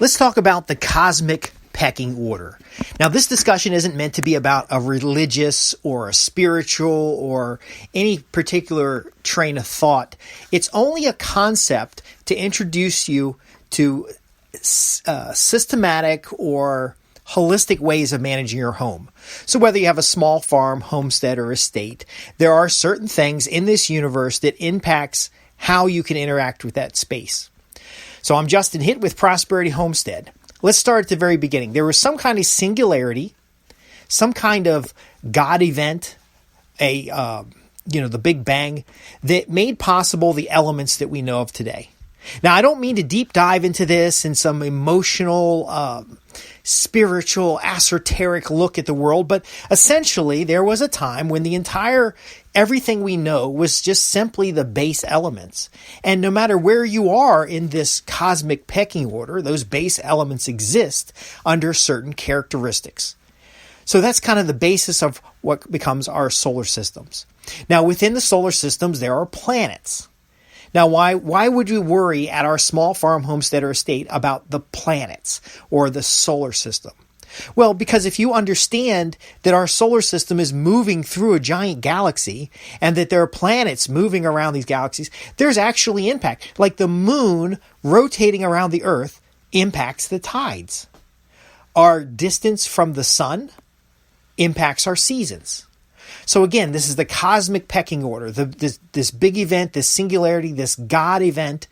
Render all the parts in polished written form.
Let's talk about the cosmic pecking order. Now, this discussion isn't meant to be about a religious or a spiritual or any particular train of thought. It's only a concept to introduce you to systematic or holistic ways of managing your home. So whether you have a small farm, homestead, or estate, there are certain things in this universe that impacts how you can interact with that space. So I'm Justin Hitt with Prosperity Homestead. Let's start at the very beginning. There was some kind of singularity, some kind of God event, the Big Bang, that made possible the elements that we know of today. Now, I don't mean to deep dive into this in some emotional, spiritual, esoteric look at the world, but essentially there was a time when everything we know was just simply the base elements. And no matter where you are in this cosmic pecking order, those base elements exist under certain characteristics. So that's kind of the basis of what becomes our solar systems. Now, within the solar systems, there are planets. Now, why would we worry at our small farm, homestead, or estate about the planets or the solar system? Well, because if you understand that our solar system is moving through a giant galaxy and that there are planets moving around these galaxies, there's actually impact. Like the moon rotating around the Earth impacts the tides. Our distance from the sun impacts our seasons. So again, this is the cosmic pecking order, this big event, this singularity, this God event.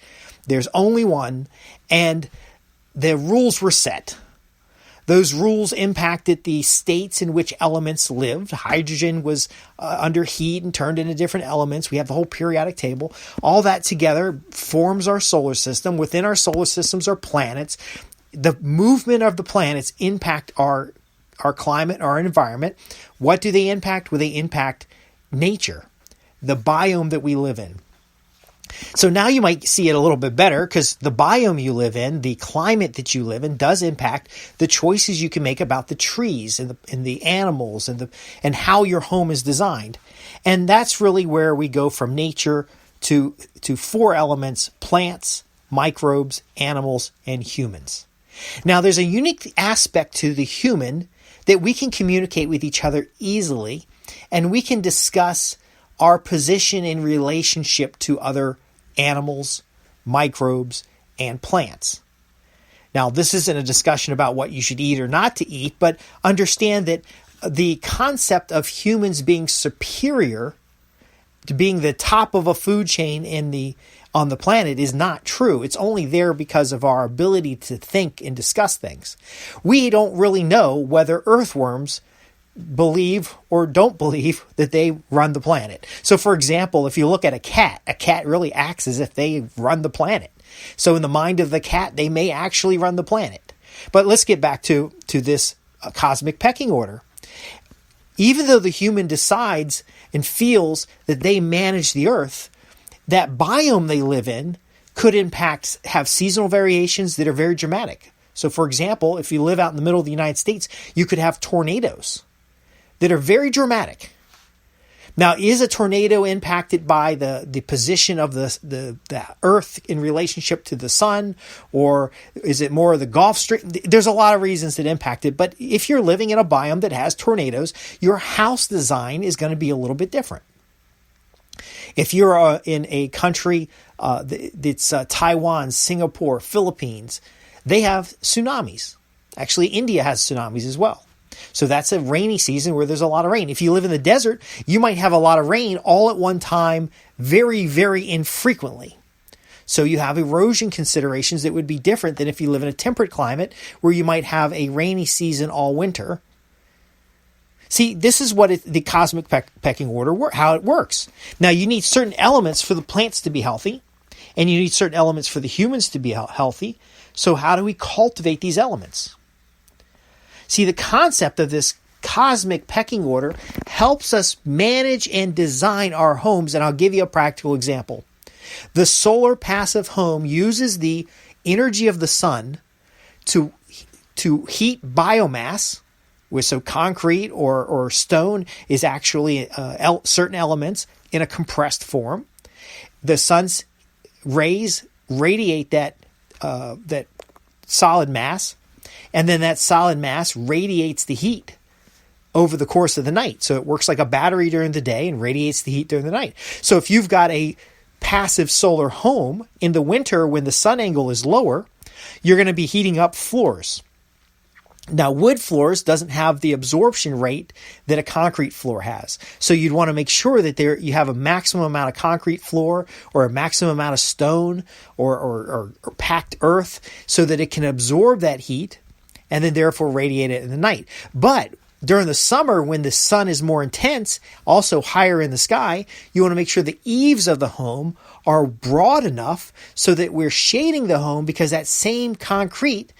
There's only one, and the rules were set. Those rules impacted the states in which elements lived. Hydrogen was under heat and turned into different elements. We have the whole periodic table. All that together forms our solar system. Within our solar systems are planets. The movement of the planets impact our climate, our environment. What do they impact? Well, they impact nature, the biome that we live in. So now you might see it a little bit better because the biome you live in, the climate that you live in, does impact the choices you can make about the trees and the animals and how your home is designed. And that's really where we go from nature to four elements: plants, microbes, animals, and humans. Now, there's a unique aspect to the human that we can communicate with each other easily, and we can discuss our position in relationship to other animals, microbes, and plants. Now, this isn't a discussion about what you should eat or not to eat, but understand that the concept of humans being superior to being the top of a food chain on the planet is not true. It's only there because of our ability to think and discuss things. We don't really know whether earthworms believe or don't believe that they run the planet. So, for example, if you look at a cat really acts as if they run the planet. So in the mind of the cat, they may actually run the planet. But let's get back to this cosmic pecking order. Even though the human decides and feels that they manage the earth, that biome they live in could have seasonal variations that are very dramatic. So, for example, if you live out in the middle of the United States, you could have tornadoes that are very dramatic. Now, is a tornado impacted by the position of the earth in relationship to the sun, or is it more of the Gulf Stream? There's a lot of reasons that impact it, but if you're living in a biome that has tornadoes, your house design is going to be a little bit different. If you're in a country that's Taiwan, Singapore, Philippines, they have tsunamis. Actually, India has tsunamis as well. So that's a rainy season where there's a lot of rain. If you live in the desert, you might have a lot of rain all at one time, very, very infrequently. So you have erosion considerations that would be different than if you live in a temperate climate where you might have a rainy season all winter. See, this is what the cosmic pecking order, how it works. Now, you need certain elements for the plants to be healthy, and you need certain elements for the humans to be healthy. So how do we cultivate these elements? See, the concept of this cosmic pecking order helps us manage and design our homes, and I'll give you a practical example. The solar passive home uses the energy of the sun to heat biomass. So concrete or stone is actually certain elements in a compressed form. The sun's rays radiate that solid mass, and then that solid mass radiates the heat over the course of the night. So it works like a battery during the day and radiates the heat during the night. So if you've got a passive solar home in the winter when the sun angle is lower, you're going to be heating up floors. Now, wood floors doesn't have the absorption rate that a concrete floor has. So you'd want to make sure that you have a maximum amount of concrete floor or a maximum amount of stone or packed earth so that it can absorb that heat and then therefore radiate it in the night. But during the summer, when the sun is more intense, also higher in the sky, you want to make sure the eaves of the home are broad enough so that we're shading the home, because that same concrete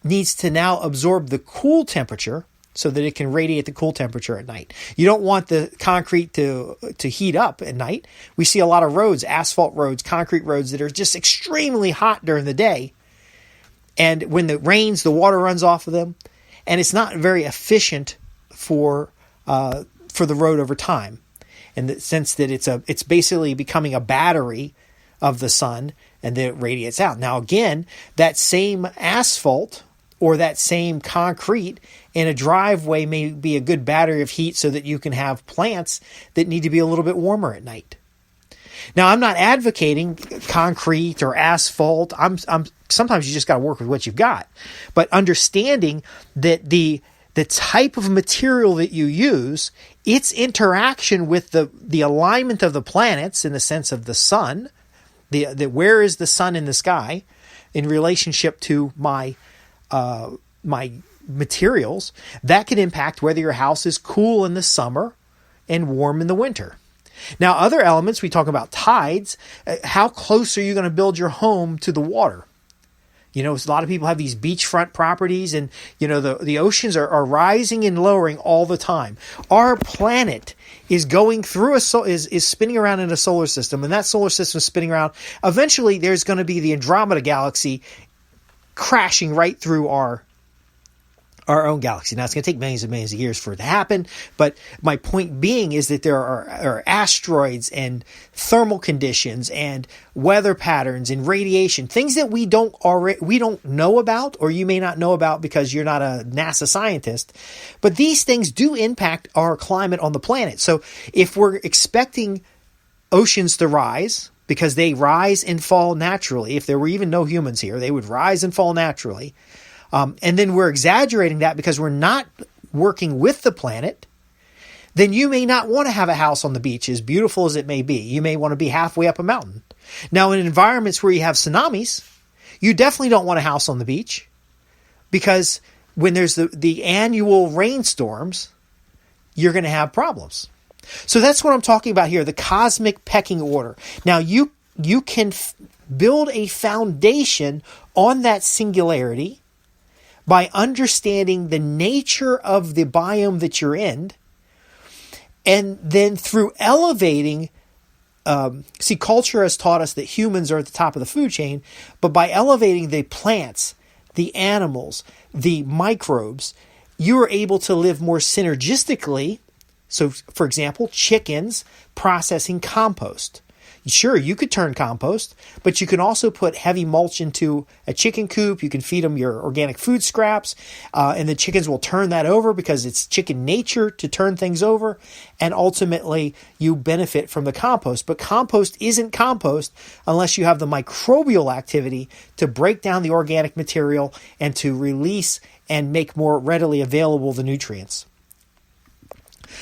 needs to now absorb the cool temperature so that it can radiate the cool temperature at night. You don't want the concrete to heat up at night. We see a lot of roads, asphalt roads, concrete roads that are just extremely hot during the day. And when it rains, the water runs off of them. And it's not very efficient for the road over time, in the sense that it's basically becoming a battery of the sun, and then it radiates out. Now, again, that same asphalt or that same concrete in a driveway may be a good battery of heat so that you can have plants that need to be a little bit warmer at night. Now, I'm not advocating concrete or asphalt. Sometimes you just got to work with what you've got. But understanding that the type of material that you use, its interaction with the alignment of the planets in the sense of the sun, where is the sun in the sky in relationship to my materials, that can impact whether your house is cool in the summer and warm in the winter. Now, other elements, we talk about tides. How close are you going to build your home to the water? You know, a lot of people have these beachfront properties, and, you know, the oceans are rising and lowering all the time. Our planet is going through is spinning around in a solar system, and that solar system is spinning around. Eventually, there's going to be the Andromeda galaxy crashing right through our own galaxy. Now, it's going to take millions and millions of years for it to happen, but my point being is that there are asteroids and thermal conditions and weather patterns and radiation, things that we don't know about, or you may not know about because you're not a NASA scientist, but these things do impact our climate on the planet. So if we're expecting oceans to rise, because they rise and fall naturally, if there were even no humans here, they would rise and fall naturally, and then we're exaggerating that because we're not working with the planet, then you may not want to have a house on the beach, as beautiful as it may be. You may want to be halfway up a mountain. Now, in environments where you have tsunamis, you definitely don't want a house on the beach, because when there's the annual rainstorms, you're going to have problems. So that's what I'm talking about here, the cosmic pecking order. Now, you can build a foundation on that singularity by understanding the nature of the biome that you're in, and then through elevating, culture has taught us that humans are at the top of the food chain, but by elevating the plants, the animals, the microbes, you are able to live more synergistically. So, for example, chickens processing compost. Sure, you could turn compost, but you can also put heavy mulch into a chicken coop. You can feed them your organic food scraps, and the chickens will turn that over because it's chicken nature to turn things over, and ultimately you benefit from the compost. But compost isn't compost unless you have the microbial activity to break down the organic material and to release and make more readily available the nutrients.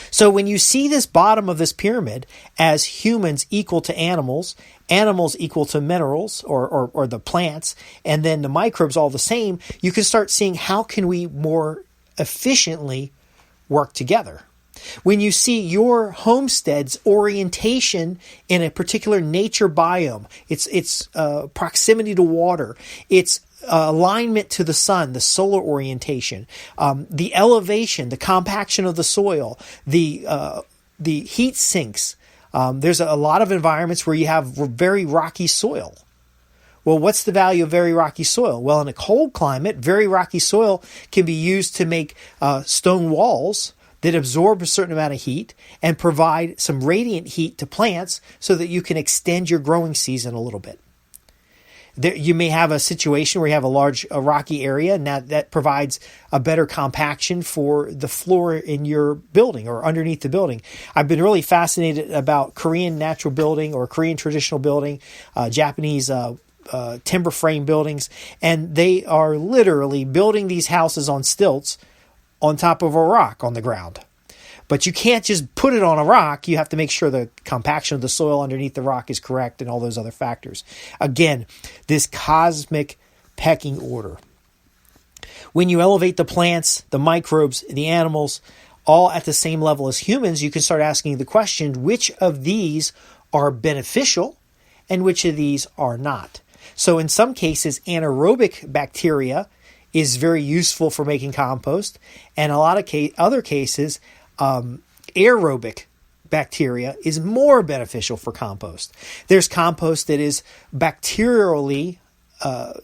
So when you see this bottom of this pyramid as humans equal to animals, animals equal to minerals or the plants, and then the microbes all the same, you can start seeing how can we more efficiently work together. When you see your homestead's orientation in a particular nature biome, its proximity to water, its alignment to the sun, the solar orientation, the elevation, the compaction of the soil, the heat sinks. There's a lot of environments where you have very rocky soil. Well, what's the value of very rocky soil? Well, in a cold climate, very rocky soil can be used to make stone walls that absorb a certain amount of heat and provide some radiant heat to plants so that you can extend your growing season a little bit. You may have a situation where you have a rocky area, and that provides a better compaction for the floor in your building or underneath the building. I've been really fascinated about Korean natural building or Korean traditional building, Japanese timber frame buildings, and they are literally building these houses on stilts on top of a rock on the ground. But you can't just put it on a rock. You have to make sure the compaction of the soil underneath the rock is correct and all those other factors. Again, this cosmic pecking order. When you elevate the plants, the microbes, the animals, all at the same level as humans, you can start asking the question, which of these are beneficial and which of these are not? So in some cases, anaerobic bacteria is very useful for making compost. And a lot of other cases, aerobic bacteria is more beneficial for compost. There's compost that is bacterially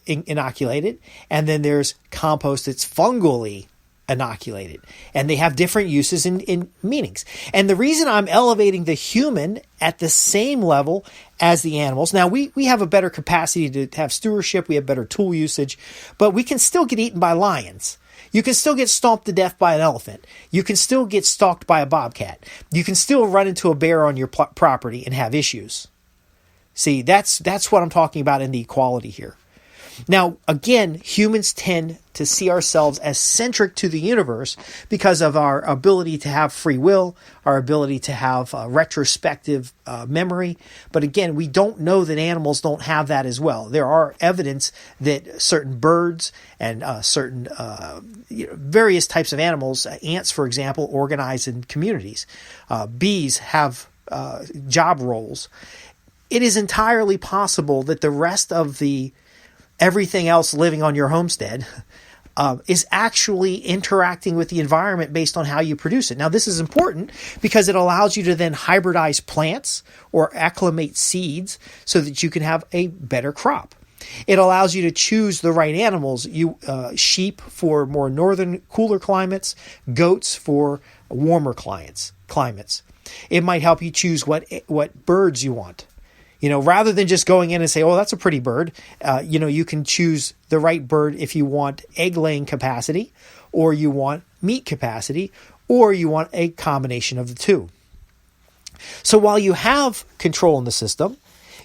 inoculated, and then there's compost that's fungally inoculated, and they have different uses in meanings. And the reason I'm elevating the human at the same level as the animals, now we have a better capacity to have stewardship, we have better tool usage, but we can still get eaten by lions. You can still get stomped to death by an elephant. You can still get stalked by a bobcat. You can still run into a bear on your property and have issues. See, that's what I'm talking about in the equality here. Now, again, humans tend to see ourselves as centric to the universe because of our ability to have free will, our ability to have retrospective memory. But again, we don't know that animals don't have that as well. There are evidence that certain birds and certain various types of animals, ants, for example, organize in communities. Bees have job roles. It is entirely possible that the rest of the everything else living on your homestead is actually interacting with the environment based on how you produce it. Now, this is important because it allows you to then hybridize plants or acclimate seeds so that you can have a better crop. It allows you to choose the right animals. Sheep for more northern, cooler climates, goats for warmer climates. It might help you choose what birds you want. Rather than just going in and say, oh, that's a pretty bird, you can choose the right bird if you want egg-laying capacity, or you want meat capacity, or you want a combination of the two. So while you have control in the system,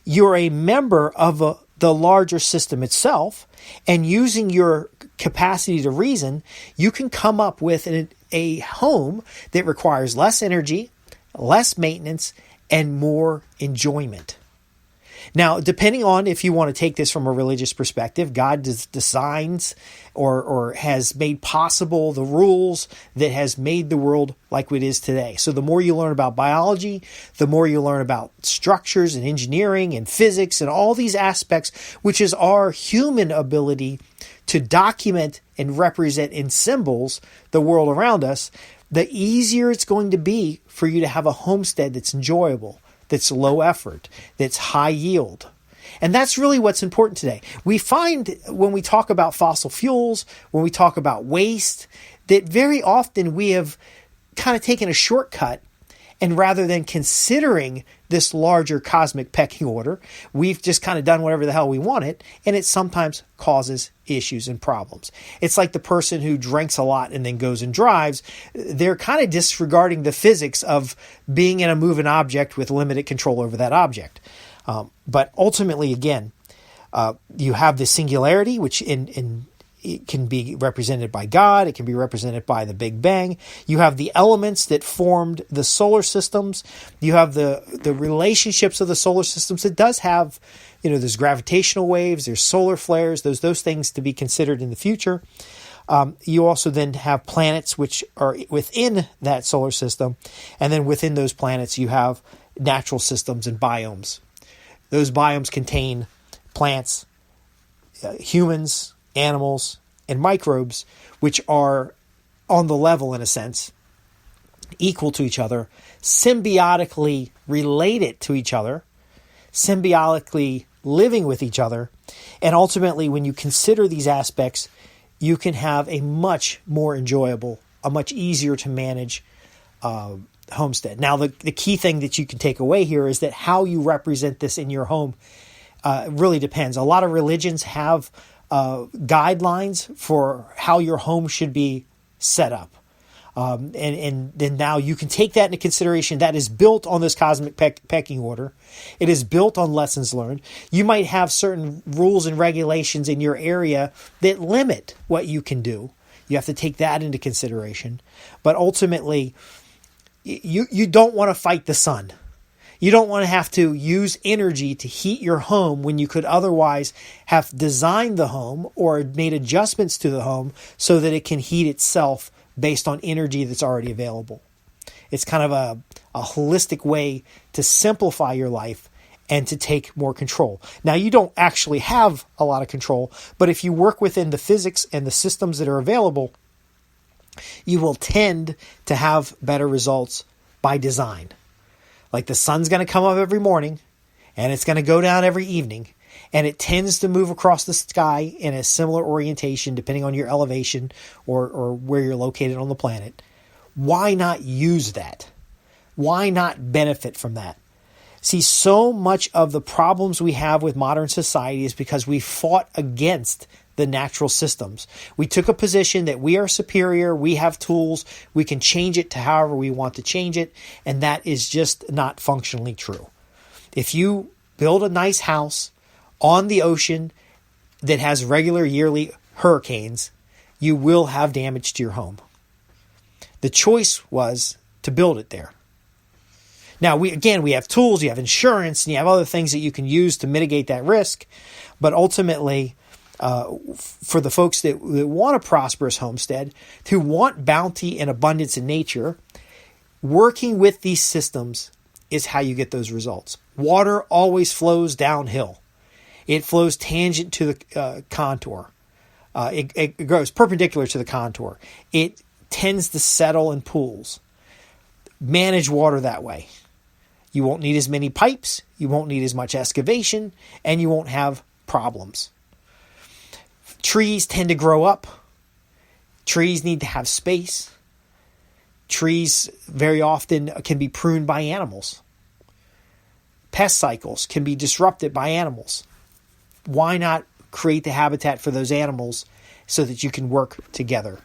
you're a member of the larger system itself, and using your capacity to reason, you can come up with a home that requires less energy, less maintenance, and more enjoyment. Now, depending on if you want to take this from a religious perspective, God designs or has made possible the rules that has made the world like it is today. So the more you learn about biology, the more you learn about structures and engineering and physics and all these aspects, which is our human ability to document and represent in symbols the world around us, the easier it's going to be for you to have a homestead that's enjoyable, that's low effort, that's high yield. And that's really what's important today. We find when we talk about fossil fuels, when we talk about waste, that very often we have kind of taken a shortcut, and rather than considering this larger cosmic pecking order, we've just kind of done whatever the hell we wanted, and it sometimes causes issues and problems. It's like the person who drinks a lot and then goes and drives. They're kind of disregarding the physics of being in a moving object with limited control over that object. But ultimately, again, you have the singularity, which it can be represented by God. It can be represented by the Big Bang. You have the elements that formed the solar systems. You have the relationships of the solar systems. It does have, there's gravitational waves, there's solar flares, there's those things to be considered in the future. You also then have planets which are within that solar system. And then within those planets, you have natural systems and biomes. Those biomes contain plants, humans, animals, and microbes, which are on the level, in a sense, equal to each other, symbiotically related to each other, symbiotically living with each other. And ultimately, when you consider these aspects, you can have a much more enjoyable, a much easier to manage homestead. Now, the key thing that you can take away here is that how you represent this in your home It really depends. A lot of religions have guidelines for how your home should be set up. And then now you can take that into consideration. That is built on this cosmic pecking order. It is built on lessons learned. You might have certain rules and regulations in your area that limit what you can do. You have to take that into consideration. But ultimately, you don't want to fight the sun. You don't want to have to use energy to heat your home when you could otherwise have designed the home or made adjustments to the home so that it can heat itself based on energy that's already available. It's kind of a holistic way to simplify your life and to take more control. Now, you don't actually have a lot of control, but if you work within the physics and the systems that are available, you will tend to have better results by design. Like the sun's going to come up every morning and it's going to go down every evening, and it tends to move across the sky in a similar orientation depending on your elevation or where you're located on the planet. Why not use that? Why not benefit from that? See, so much of the problems we have with modern society is because we fought against the natural systems. We took a position that we are superior, we have tools, we can change it to however we want to change it, and that is just not functionally true. If you build a nice house on the ocean that has regular yearly hurricanes, you will have damage to your home. The choice was to build it there. Now, we have tools, you have insurance, and you have other things that you can use to mitigate that risk. But ultimately, for the folks that want a prosperous homestead, who want bounty and abundance in nature, working with these systems is how you get those results. Water always flows downhill. It flows tangent to the contour. It goes perpendicular to the contour. It tends to settle in pools. Manage water that way. You won't need as many pipes, you won't need as much excavation, and you won't have problems. Trees tend to grow up. Trees need to have space. Trees very often can be pruned by animals. Pest cycles can be disrupted by animals. Why not create the habitat for those animals so that you can work together?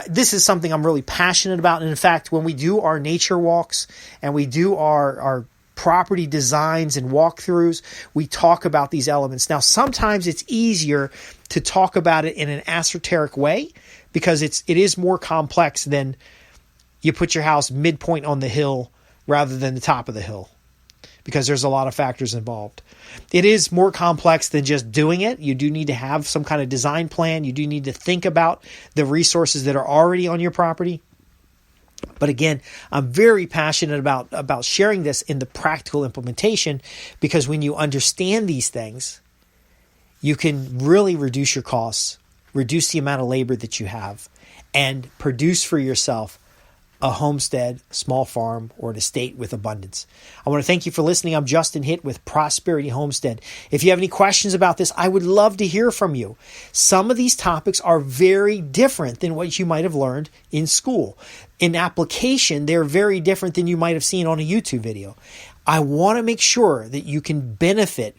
This is something I'm really passionate about. And in fact, when we do our nature walks and we do our property designs and walkthroughs, we talk about these elements. Now, sometimes it's easier to talk about it in an esoteric way because it is more complex than you put your house midpoint on the hill rather than the top of the hill, because there's a lot of factors involved. It is more complex than just doing it. You do need to have some kind of design plan. You do need to think about the resources that are already on your property. But again, I'm very passionate about sharing this in the practical implementation, because when you understand these things, you can really reduce your costs, reduce the amount of labor that you have, and produce for yourself a homestead, small farm, or an estate with abundance. I want to thank you for listening. I'm Justin Hitt with Prosperity Homestead. If you have any questions about this, I would love to hear from you. Some of these topics are very different than what you might have learned in school. In application, they're very different than you might have seen on a YouTube video. I want to make sure that you can benefit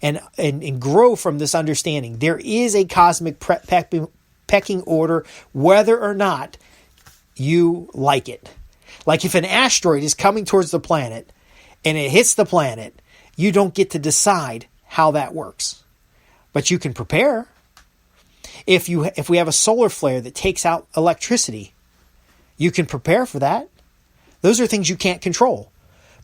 and grow from this understanding. There is a cosmic pecking order, whether or not you like it. Like if an asteroid is coming towards the planet and it hits the planet, you don't get to decide how that works, but you can prepare. If we have a solar flare that takes out electricity, you can prepare for that. Those are things you can't control,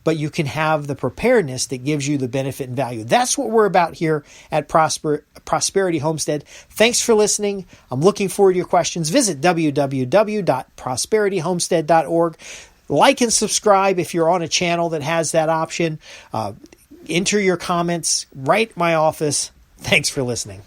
but you can have the preparedness that gives you the benefit and value. That's what we're about here at Prosperity Homestead. Thanks for listening. I'm looking forward to your questions. Visit www.prosperityhomestead.org. Like and subscribe if you're on a channel that has that option. Enter your comments right at my office. Thanks for listening.